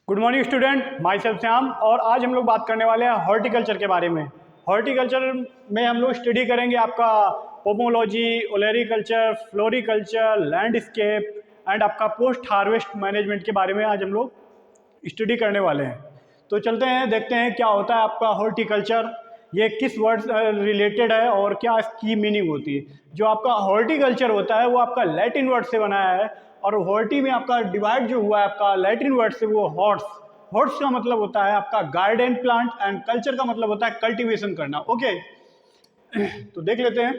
Good morning student, my self Shyam. और आज हम लोग बात करने वाले हैं हॉर्टिकल्चर के बारे में। हॉर्टिकल्चर में हम लोग स्टडी करेंगे आपका pomology, olericulture, floriculture, landscape and आपका पोस्ट हार्वेस्ट मैनेजमेंट के बारे में आज हम लोग स्टडी करने वाले हैं। तो चलते हैं, देखते हैं क्या होता है आपका हॉर्टिकल्चर, ये किस वर्ड रिलेटेड है और क्या इसकी मीनिंग होती है। जो आपका हॉर्टिकल्चर होता है वो आपका लैटिन वर्ड से बनाया है, और हॉर्टी में आपका डिवाइड जो हुआ है आपका लैटिन वर्ड से, वो हॉर्ट्स। हॉर्ट्स का मतलब होता है आपका गार्डन प्लांट, एंड कल्चर का मतलब होता है कल्टीवेशन करना। ओके तो देख लेते हैं।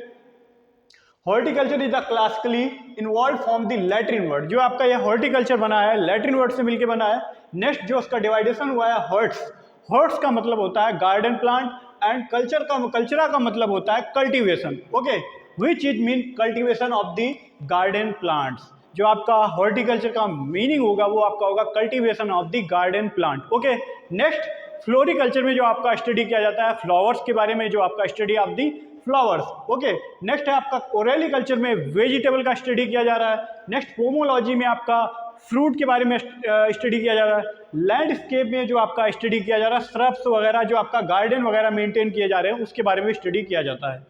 Horticulture is the classically involve from the Latin word. जो आपका यह हॉर्टिकल्चर बना है लैटिन वर्ड से मिलकर बना है। नेक्स्ट जो उसका डिवाइडेशन हुआ है हॉर्ट्स। हॉर्ट्स का मतलब होता है गार्डन प्लांट, एंड कल्चरा का मतलब होता है cultivation. Okay, which is mean cultivation of the garden plants. जो आपका हॉर्टिकल्चर का मीनिंग होगा वो आपका होगा cultivation of the garden plant. Okay, next floriculture में जो आपका स्टडी किया जाता है फ्लावर्स के बारे में, जो आपका study of the flowers. Okay, next है आपका ओरेलिकल्चर में वेजिटेबल का स्टडी किया जा रहा है। नेक्स्ट पोमोलॉजी में आपका फ्रूट के बारे में स्टडी किया जा रहा है। लैंडस्केप में जो आपका स्टडी किया जा रहा है श्रब्स वगैरह, जो आपका गार्डन वगैरह मेंटेन किए जा रहे हैं उसके बारे में स्टडी किया जाता है।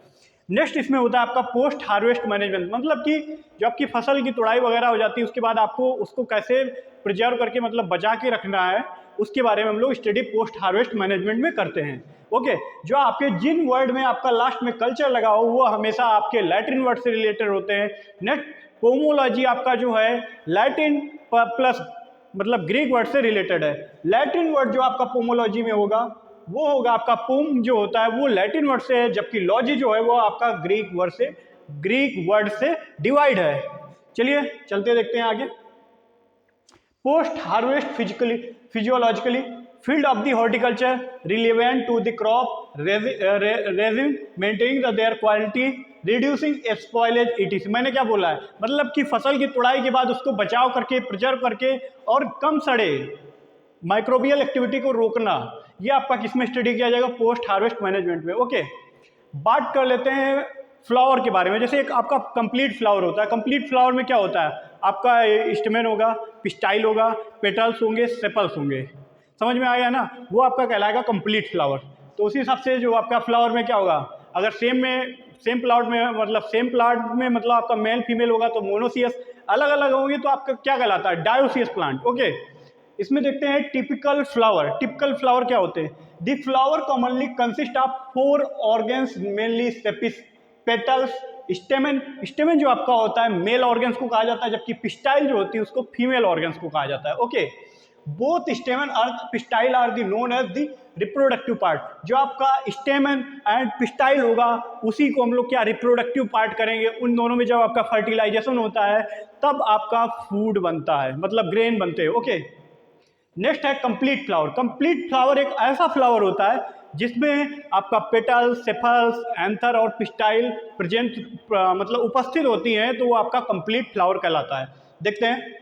नेक्स्ट इसमें होता है आपका पोस्ट हार्वेस्ट मैनेजमेंट, मतलब कि जो आपकी फसल की तुड़ाई वगैरह हो जाती है उसके बाद आपको उसको कैसे प्रिजर्व करके मतलब बचा के रखना है, उसके बारे में हम लोग स्टडी पोस्ट हार्वेस्ट मैनेजमेंट में करते हैं। ओके, जो आपके जिन वर्ड में आपका लास्ट में कल्चर लगा हो वो हमेशा आपके लैटिन वर्ड से रिलेटेड होते हैं। नेक्स्ट पोमोलॉजी आपका जो है लैटिन प्लस मतलब ग्रीक वर्ड से रिलेटेड है। लैटिन वर्ड जो आपका पोमोलॉजी में होगा वो होगा आपका पोम जो होता है वो लैटिन वर्ड से है, जबकि लॉजी जो है वो आपका ग्रीक वर्ड से डिवाइड है। चलिए चलते देखते हैं आगे। Post harvest physiologically field of the horticulture relevant to the crop regime maintaining their quality reducing spoilage etc. मैंने क्या बोला है, मतलब कि फसल की तुड़ाई के बाद उसको बचाव करके प्रिजर्व करके और कम सड़े, माइक्रोबियल एक्टिविटी को रोकना, ये आपका किसमें स्टडी किया जाएगा, पोस्ट हार्वेस्ट मैनेजमेंट में। ओके, बात कर लेते हैं फ्लावर के बारे में। जैसे एक आपका कंप्लीट फ्लावर होता है। कंप्लीट फ्लावर में क्या होता है, आपका स्टेमेन होगा, पिस्टाइल होगा, पेटल्स होंगे, सेपल्स होंगे। समझ में आया ना, वो आपका कहलाएगा कंप्लीट फ्लावर। तो उसी हिसाब से जो आपका फ्लावर में क्या होगा, अगर सेम प्लांट में मतलब आपका मेल फीमेल होगा तो मोनोसियस, अलग अलग होंगे तो आपका क्या कहलाता है, डायोसियस प्लांट। ओके, इसमें देखते हैं टिपिकल फ्लावर। टिपिकल फ्लावर क्या होते हैं, the flower commonly consist of 4 organs mainly sepals, petals, stamen. Stamen जो आपका होता है मेल ऑर्गन्स को कहा जाता है, जबकि पिस्टाइल जो होती है उसको फीमेल ऑर्गन्स को कहा जाता है। ओके, बोथ स्टेमेन और pistil are the known as the reproductive part. जो आपका स्टेमेन एंड पिस्टाइल होगा उसी को हम लोग क्या रिप्रोडक्टिव पार्ट करेंगे। उन दोनों में जब आपका फर्टिलाइजेशन होता है तब आपका फूड बनता है, मतलब ग्रेन बनते हैं। ओके, नेक्स्ट है कंप्लीट फ्लावर। कंप्लीट फ्लावर एक ऐसा फ्लावर होता है जिसमें आपका पेटल्स, सेपल्स, एंथर और पिस्टाइल प्रेजेंट मतलब उपस्थित होती हैं, तो वो आपका कंप्लीट फ्लावर कहलाता है। देखते हैं,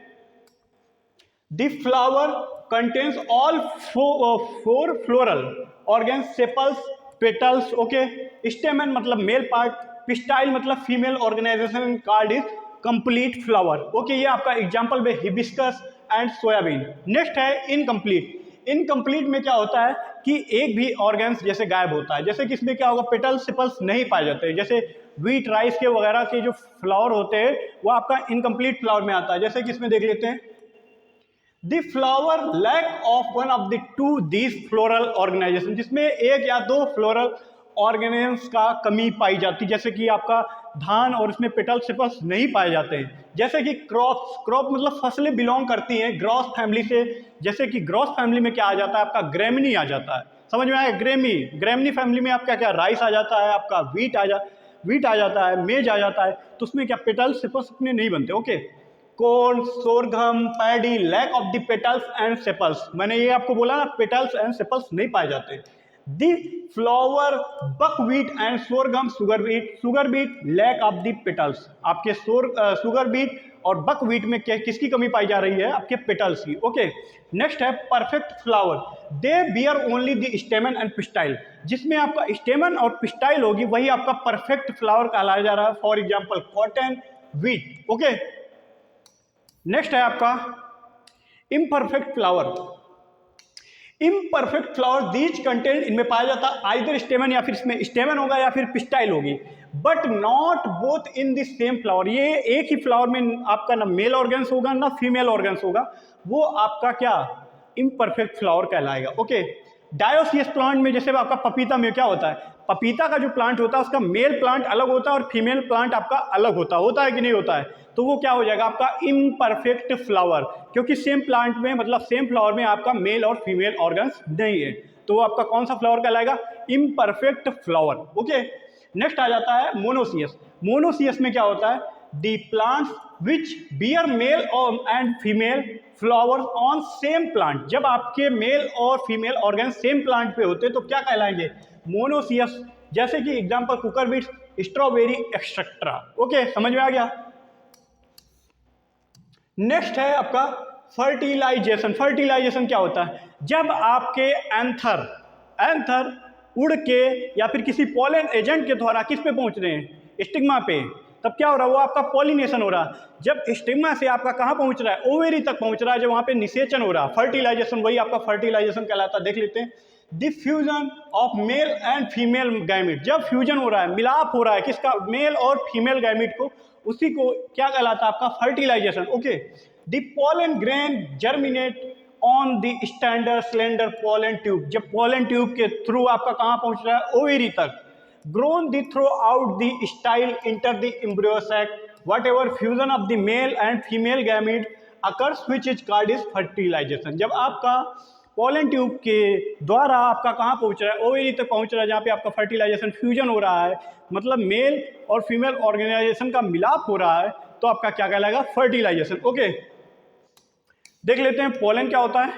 the flower contains all 4 floral organs, sepals, petals, okay, stamen मतलब मेल पार्ट, पिस्टाइल मतलब female organisation called is complete flower. Okay, ये आपका एग्जांपल में हिबिस्कस एंड सोयाबीन। नेक्स्ट है इनकम्प्लीट। इनकम्प्लीट में क्या होता है कि एक भी ऑर्गन्स जैसे गायब होता है, जैसे कि इसमें क्या होगा, पेटल्स सेपल्स नहीं पाए जाते हैं। जैसे व्हीट, राइस के वगैरह के जो फ्लावर होते हैं वो आपका इनकम्प्लीट फ्लावर में आता है। जैसे कि इसमें देख लेते हैं, the flower lack of one of the 2 these floral organisation, जिसमें एक या 2 फ्लोरल ऑर्गेनेल्स का कमी पाई जाती है। जैसे कि आपका धान और उसमें पेटल सेपल्स नहीं पाए जाते हैं। जैसे कि क्रॉप मतलब फसलें बिलोंग करती हैं ग्रॉस फैमिली से। जैसे कि ग्रॉस फैमिली में क्या आ जाता है, आपका ग्रेमिनी आ जाता है। समझ में आया, ग्रेमिनी फैमिली में आपका क्या राइस आ जाता है, आपका व्हीट आ जाता है, मेज आ जाता है। तो उसमें क्या पेटल सेपल्स अपने नहीं बनते। Okay, corn, sorghum, paddy, lack of the petals and sepals. मैंने ये आपको बोला ना, पेटल्स एंड सेपल्स नहीं पाए जाते। The flower buckwheat and sorghum, sugar beet lack of the petals. आपके शुगर बीट और बकवीट में किसकी कमी पाई जा रही है, आपके पेटल्स की। ओके, नेक्स्ट है perfect flower. They bear only the stamen and pistil. जिसमें आपका स्टेमन और पिस्टाइल होगी वही आपका परफेक्ट फ्लावर कहलाया जा रहा है। For example cotton, wheat. Okay, next है आपका imperfect flower. Imperfect flower these content, इनमें पाया जाता है आइदर स्टेमन, या फिर इसमें स्टेमन होगा या फिर पिस्टाइल होगी, but not both in the same flower. ये एक ही फ्लावर में आपका ना मेल ऑर्गन्स होगा ना फीमेल ऑर्गन्स होगा, वो आपका क्या इम्परफेक्ट फ्लावर कहलाएगा। ओके, डायोसियस प्लांट में जैसे आपका पपीता में क्या होता है, पपीता का जो प्लांट होता है उसका मेल प्लांट अलग होता है और फीमेल प्लांट आपका अलग होता है कि नहीं होता है, तो वो क्या हो जाएगा आपका इम्परफेक्ट फ्लावर, क्योंकि सेम प्लांट में मतलब सेम फ्लावर में आपका मेल और फीमेल ऑर्गन्स नहीं है, तो वो आपका कौन सा फ्लावर कहलाएगा, इम्परफेक्ट फ्लावर। ओके, नेक्स्ट आ जाता है मोनोसियस। मोनोसियस में क्या होता है, the plants which bear male and female flowers on same plant. जब आपके मेल और फीमेल ऑर्गन सेम प्लांट पे होते तो क्या कहलाएंगे, मोनोसियस। जैसे कि example cucurbits, strawberry etcetera. Okay, समझ में आ गया। नेक्स्ट है आपका फर्टिलाइजेशन। फर्टिलाइजेशन क्या होता है, जब आपके एंथर उड़ के या फिर किसी पॉलन एजेंट के द्वारा किस पे पहुंच रहे हैं, स्टिग्मा पे, तब क्या हो रहा है, वो आपका पॉलिनेशन हो रहा है। जब स्टिग्मा से आपका कहाँ पहुंच रहा है, ओवेरी तक पहुंच रहा है, जब वहाँ पे निषेचन हो रहा है, फर्टिलाइजेशन, वही आपका फर्टिलाइजेशन कहलाता है। देख लेते हैं, the fusion of male and female gamete. जब फ्यूजन हो रहा है, मिलाप हो रहा है किसका, मेल और फीमेल गैमिट को, उसी को क्या कहलाता है आपका fertilisation. Okay, the pollen grain germinate on the standard cylinder pollen tube. जब पॉलन ट्यूब के थ्रू आपका कहाँ पहुंच रहा है, ओवेरी तक, grown the throughout the style enter the embryo sac, whatever fusion of the male and female gamete occurs which is called is fertilization। जब आपका पॉलन ट्यूब के द्वारा आपका कहाँ पहुंच रहा है, ओवेरी तक पहुंच रहा है, जहाँ पे आपका फर्टिलाइजेशन फ्यूजन हो रहा है, मतलब मेल और फीमेल ऑर्गेनाइजेशन का मिलाप हो रहा है, तो आपका क्या कहलाएगा, फर्टिलाइजेशन। ओके, देख लेते हैं पॉलन क्या होता है।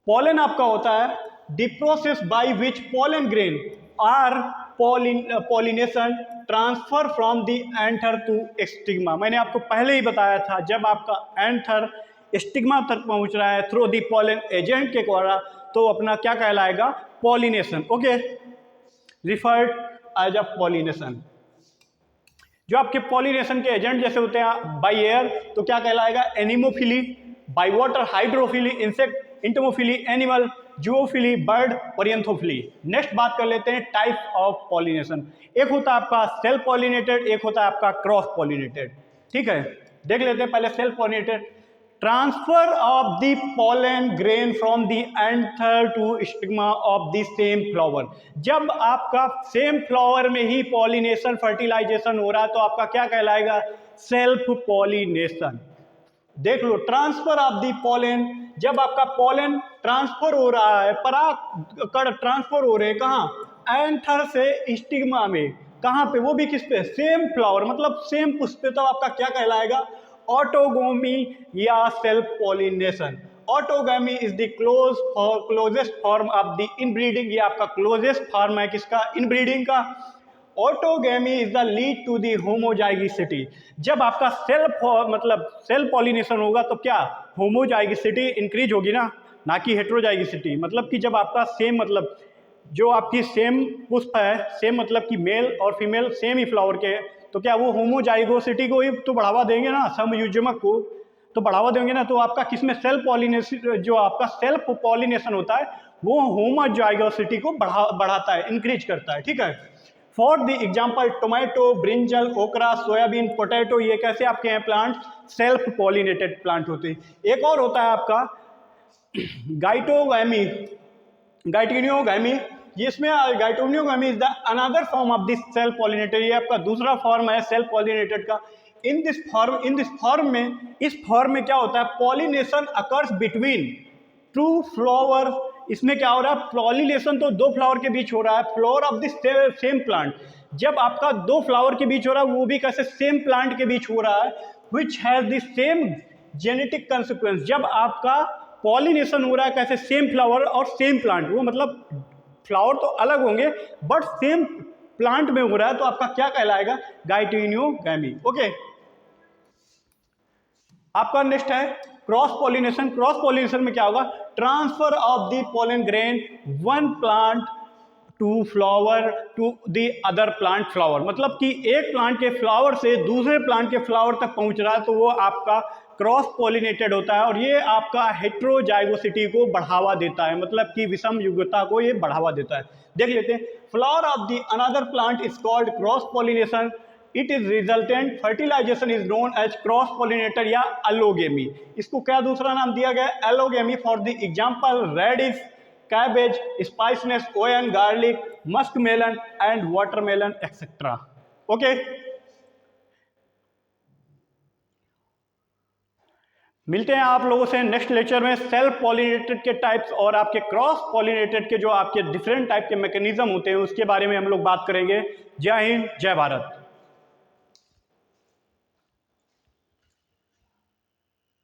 पॉलन आपका होता है the process by which pollen grain are pollination transfer from the anther to stigma. मैंने आपको पहले ही बताया था, जब आपका एंथर स्टिग्मा तक पहुंच रहा है थ्रू द पॉलन एजेंट के द्वारा, तो अपना क्या कहलाएगा, pollination. Okay, referred as a pollination. जो आपके पॉलिनेशन के एजेंट जैसे होते हैं बाय एयर, तो क्या कहलाएगा, anemophily, by water hydrophily, insect, entomophily animal, zoophily bird, ornithophily. Next बात कर लेते हैं टाइप ऑफ पॉलिनेशन। एक होता है आपका सेल्फ पॉलिनेटेड, एक होता है आपका क्रॉस पॉलिनेटेड। ठीक है, देख लेते हैं पहले self pollinated. Transfer of the pollen grain from the anther to stigma of the same flower. जब आपका सेम फ्लावर में ही पॉलिनेशन फर्टिलाइजेशन हो रहा है, तो आपका क्या कहलाएगा, सेल्फ पॉलिनेशन। देख लो, ट्रांसफर ऑफ दी पॉलन, जब आपका पॉलन ट्रांसफर हो रहा है, पराग ट्रांसफर हो रहे हैं कहाँ, एंथर से स्टिग्मा में, कहाँ पे, वो भी किस पे, सेम फ्लावर, मतलब सेम पुष्प पे, तो आपका क्या कहलाएगा, ऑटोगोमी या self pollination. Autogamy is the closest form of the inbreeding. ये आपका क्लोजेस्ट फॉर्म है किसका, इनब्रीडिंग का। Autogamy is the lead to the homozygosity. जब आपका सेल्फ पॉलिनेशन होगा तो क्या, होमोजाइगोसिटी इंक्रीज होगी ना कि हेट्रोजाइगोसिटी। मतलब कि जब आपका सेम, मतलब जो आपकी सेम पुष्प है, सेम मतलब कि मेल और फीमेल सेम ही फ्लावर के, तो क्या वो होमोजाइगोसिटी को ही तो बढ़ावा देंगे ना, समयुग्मक को तो बढ़ावा देंगे ना। तो आपका किसमें सेल्फ पॉलिनेशन, जो आपका सेल्फ पॉलिनेशन होता है वो होमोजाइगोसिटी को बढ़ाता है, इंक्रीज करता है। ठीक है, for the example tomato, brinjal, ओकरा, सोयाबीन, पोटैटो, ये कैसे आपके हैं प्लांट, सेल्फ पॉलिनेटेड प्लांट होते हैं। एक और होता है आपका गाइटोगैमी, गाइटिनियोगैमी, जिसमें geitonogamy is the another form of this self pollinated. ये आपका दूसरा फॉर्म है सेल्फ पॉलिनेटेड का। इन दिस फॉर्म में, इस फॉर्म में क्या होता है, pollination occurs between two flower. इसमें क्या हो रहा है, पॉलिनेशन तो दो फ्लावर के बीच हो रहा है, flower of this same plant. जब आपका दो फ्लावर के बीच हो रहा है, वो भी कैसे, सेम प्लांट के बीच हो रहा है, which has the same genetic consequence. जब आपका पॉलिनेशन हो रहा है कैसे, सेम फ्लावर और सेम प्लांट, वो मतलब फ्लावर तो अलग होंगे बट सेम प्लांट में हो रहा है, तो आपका क्या कहलाएगा, गाइटिनियोगैमी। ओके, आपका नेक्स्ट है क्रॉस पॉलिनेशन। क्रॉस पॉलिनेशन में क्या होगा, transfer of the pollen grain one plant to flower to the other plant flower, मतलब कि एक प्लांट के फ्लावर से दूसरे प्लांट के फ्लावर तक पहुंच रहा है तो वो आपका क्रॉस पॉलिनेटेड होता है और ये आपका हेट्रोजाइगोसिटी को बढ़ावा देता है, मतलब कि विषम युग्मता को ये बढ़ावा देता है। देख लेते हैं, flower of the another plant is called cross pollination, it is resultant fertilisation is known as cross pollinator या एलोगेमी। इसको क्या दूसरा नाम दिया गया है? Allogamy. For the example radish, cabbage, spiciness, onion, garlic, musk melon and watermelon etcetera. Okay, मिलते हैं आप लोगों से नेक्स्ट लेक्चर में सेल्फ पॉलिनेटेड के टाइप्स और आपके क्रॉस पॉलिनेटेड के जो आपके डिफरेंट टाइप के मैकेनिज्म होते हैं उसके बारे में हम लोग बात करेंगे। जय हिंद, जय भारत।